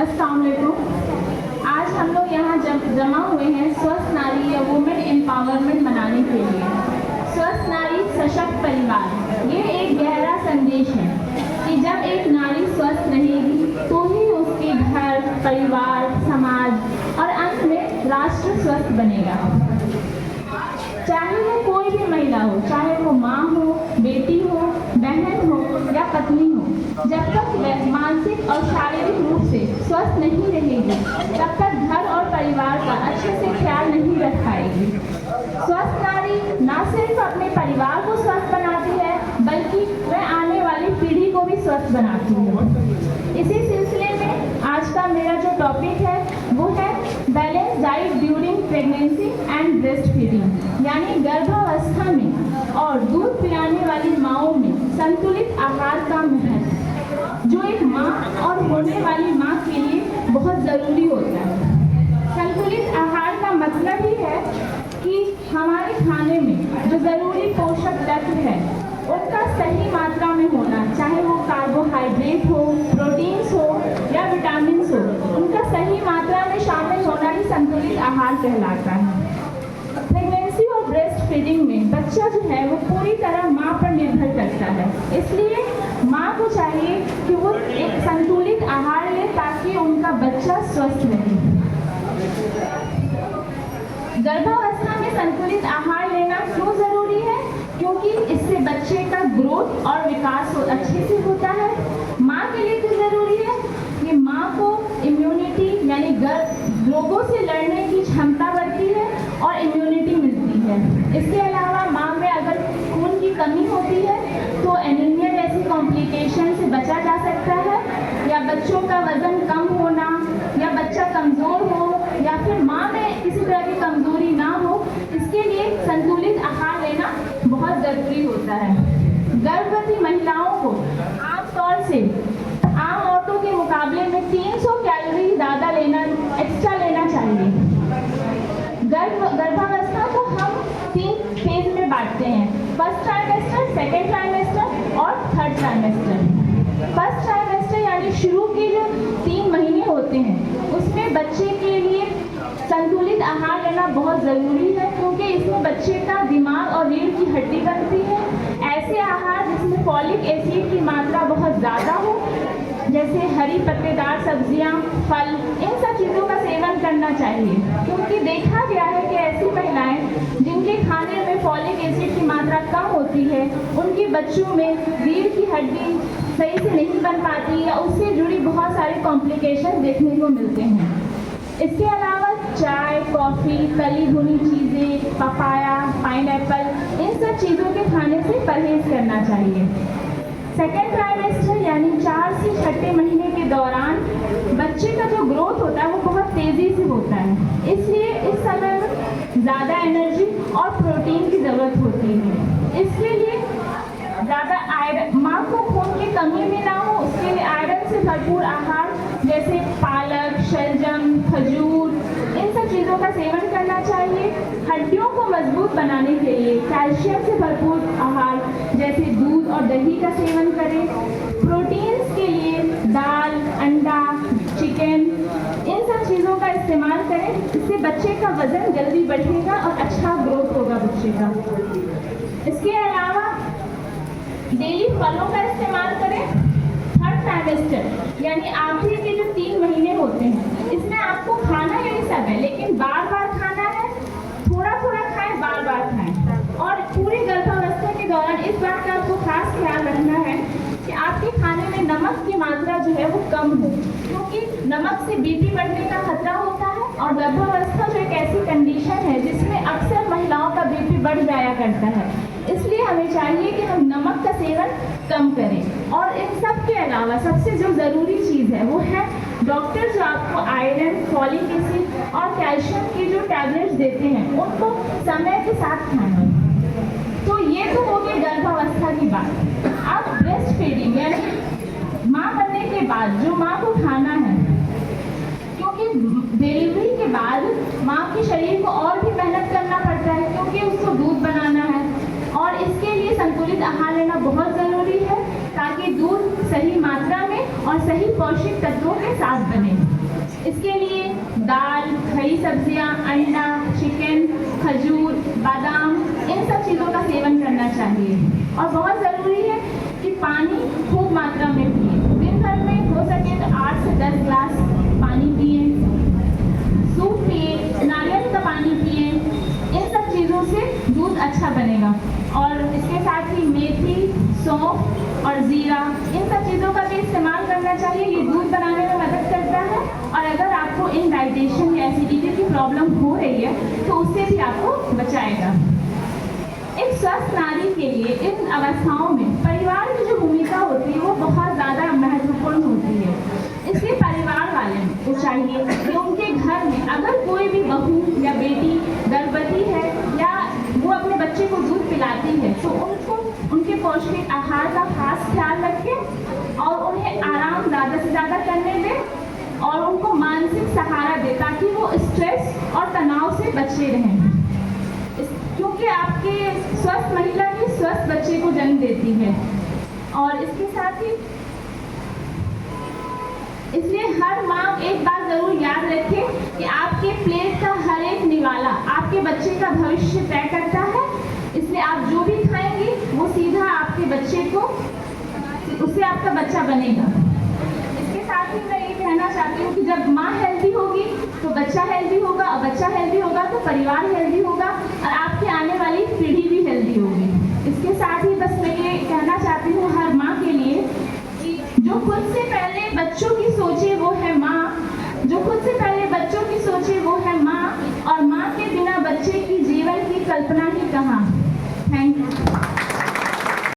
अस्सलाम वालेकुम। आज हम लोग यहाँ जमा हुए हैं स्वस्थ नारी या वुमेन एम्पावरमेंट मनाने के लिए। स्वस्थ नारी सशक्त परिवार, ये एक गहरा संदेश है कि जब एक नारी स्वस्थ रहेगी तो ही उसके घर, परिवार, समाज और अंत में राष्ट्र स्वस्थ बनेगा। चाहे वो कोई भी महिला हो, चाहे वो माँ हो, बेटी हो, बहन हो या पत्नी हो, जब तक वह मानसिक और शारीरिक रूप से स्वस्थ नहीं रहेगी तब तक घर और परिवार का अच्छे से ख्याल नहीं रख पाएगी। स्वस्थ नारी न सिर्फ अपने परिवार को स्वस्थ बनाती है बल्कि वह आने वाली पीढ़ी को भी स्वस्थ बनाती है। इसी सिलसिले में आज का मेरा जो टॉपिक है वो है balance diet during pregnancy and breast feeding, यानी गर्भावस्था में और दूध पिलाने वाली माँओं में संतुलित आहार का महत्व, जो एक माँ और होने वाली माँ के लिए बहुत ज़रूरी होता है। संतुलित आहार का मतलब ही है कि हमारे खाने में जो ज़रूरी पोषक तत्व है उनका सही मात्रा में होना, चाहे वो कार्बोहाइड्रेट हो, प्रोटीन्स हो या विटामिन्स हो, उनका सही मात्रा में शामिल होना ही संतुलित आहार कहलाता है। प्रेगनेंसी और ब्रेस्ट फीडिंग में बच्चा जो है वो पूरी तरह माँ पर निर्भर करता है, इसलिए माँ को चाहिए कि वो एक संतुलित आहार ले ताकि उनका बच्चा स्वस्थ रहे। गर्भावस्था में संतुलित आहार लेना क्यों जरूरी है? क्योंकि इससे बच्चे का ग्रोथ और विकास अच्छे से होता है। माँ के लिए क्यों जरूरी है? ये माँ को इम्यूनिटी यानी रोगों से लड़ने की क्षमता बढ़ती है और इम्यूनिटी मिलती है। इसके अलावा माँ में अगर खून की कमी होती है तो एनीमिया जैसी कॉम्प्लिकेशन से बचा जा सकता है, या बच्चों का वजन कम होना, या बच्चा कमज़ोर हो, या फिर माँ में किसी तरह की कमज़ोरी ना हो, इसके लिए संतुलित आहार लेना बहुत ज़रूरी होता है। गर्भवती महिलाओं को आमतौर से आम औरतों के मुकाबले में 300 कैलोरी ज़्यादा एक्स्ट्रा लेना चाहिए। गर्भावस्था को हम 3 फेज में बांटते हैं, फर्स्ट ट्राइमेस्टर, सेकेंड ट्राइमेस्टर और थर्ड ट्राइमेस्टर। फर्स्ट ट्राइमेस्टर यानी शुरू के जो 3 महीने होते हैं उसमें बच्चे के लिए संतुलित आहार लेना बहुत ज़रूरी है, क्योंकि इसमें बच्चे का दिमाग और रीढ़ की हड्डी बनती है। ऐसे आहार जिसमें फॉलिक एसिड की मात्रा बहुत ज़्यादा हो, जैसे हरी पत्तेदार सब्जियां, फल, इन सब चीज़ों का सेवन करना चाहिए, क्योंकि देखा गया है कि ऐसी महिलाएं जिनके खाने में फॉलिक एसिड की मात्रा कम होती है उनके बच्चों में रीढ़ की हड्डी सही से नहीं बन पाती या उससे जुड़ी बहुत सारे कॉम्प्लिकेशन देखने को मिलते हैं। इसके अलावा चाय, कॉफ़ी, तली भुनी चीज़ें, पपाया, पाइनएप्पल, इन सब चीज़ों के खाने से परहेज करना चाहिए। सेकेंड ट्राइमेस्टर यानी 4 से 6 महीने के दौरान बच्चे का जो ग्रोथ होता है वो बहुत तेज़ी से होता है, इसलिए इस समय में ज़्यादा एनर्जी और प्रोटीन की ज़रूरत होती है। इसके लिए ज़्यादा आयरन, माँ को खून की कमी भी ना हो उसके लिए आयरन से भरपूर आहार जैसे पालक, शलजम, खजूर, इन सब चीज़ों का सेवन करना चाहिए। हड्डियों को मजबूत बनाने के लिए कैल्शियम से भरपूर आहार जैसे दूध और दही का सेवन करें। प्रोटीन्स के लिए दाल, अंडा, चिकन, इन सब चीज़ों का इस्तेमाल करें, इससे बच्चे का वजन जल्दी बढ़ेगा और अच्छा ग्रोथ होगा बच्चे का। इसके अलावा डेली फलों का इस्तेमाल करें। थर्ड ट्राइमेस्टर यानी आखिरी के जो 3 महीने होते हैं इसमें आपको खाना यही सब है, लेकिन बार बार खाना है, थोड़ा थोड़ा खाएं, बार बार खाएं। और पूरी गर्भावस्था के दौरान इस बात का आपको खास ख्याल रखना है कि आपके खाने में नमक की मात्रा जो है वो कम हो, क्योंकि नमक से बीपी बढ़ने का खतरा होता है और गर्भावस्था जो एक ऐसी कंडीशन है जिसमें अक्सर महिलाओं का बीपी बढ़ जाया करता है, इसलिए हमें चाहिए कि हम नमक का सेवन कम करें। और इन सब के अलावा सबसे जो ज़रूरी चीज़ है वो है डॉक्टर जो आपको आयरन, फॉलिक एसिड और कैल्शियम की जो टैबलेट्स देते हैं उनको समय के साथ खाना। तो ये तो हो गई गर्भावस्था की बात। अब ब्रेस्ट फीडिंग यानी माँ बनने के बाद जो माँ को खाना है, क्योंकि डिलीवरी के बाद माँ के शरीर को और भी मेहनत करना पड़ता है क्योंकि उसको दूध बनाना है, और इसके लिए संतुलित आहार लेना बहुत ज़रूरी है ताकि दूध सही मात्रा में और सही पौष्टिक तत्वों के साथ बने। इसके लिए दाल, हरी सब्जियां, अंडा, चिकन, खजूर, बादाम, इन सब चीज़ों का सेवन करना चाहिए। और बहुत ज़रूरी है कि पानी खूब मात्रा में पिए। दिन भर में हो सके तो 8 से 10 ग्लास पानी पिए, सूप पिए, नारियल का पानी पिए। इन सब चीज़ों से दूध अच्छा बनेगा। और इसके साथ ही मेथी, सौंफ और ज़ीरा, इन सब चीज़ों का भी इस्तेमाल करना चाहिए। ये दूध बनाने में मदद करता है। और अगर आपको इनडाइजेशन या एसिडिटी की प्रॉब्लम हो रही है तो उससे भी आपको बचाएगा। एक स्वस्थ नारी के लिए इन अवस्थाओं में परिवार की जो भूमिका होती है वो बहुत ज़्यादा महत्वपूर्ण होती है। इसलिए परिवार वाले को चाहिए कि उनके घर में अगर कोई भी बहू या बेटी गर्भवती है या वो अपने बच्चे को दूध पिलाती है तो उनको उनके पौष्टिक आहार का खास ख्याल रखें और उन्हें आराम ज़्यादा से ज़्यादा करने दें और उनको मानसिक सहारा दें ताकि वो स्ट्रेस और तनाव से बचे रहें। क्योंकि आपके स्वस्थ महिला ही स्वस्थ बच्चे को जन्म देती है। और इसके साथ ही इसलिए हर माँ एक बात ज़रूर याद रखे कि आपके प्लेट का हर एक निवाला आपके बच्चे का भविष्य तय करता है। इसलिए आप जो भी खाएंगे वो सीधा आपके बच्चे को, उससे आपका बच्चा बनेगा। इसके साथ ही मैं ये कहना चाहती हूँ कि जब माँ हेल्दी होगी तो बच्चा हेल्दी होगा और बच्चा हेल्दी होगा तो परिवार हेल्दी होगा और आपकी आने वाली पीढ़ी भी हेल्दी होगी। इसके साथ ही बस मैं ये कहना चाहती हूँ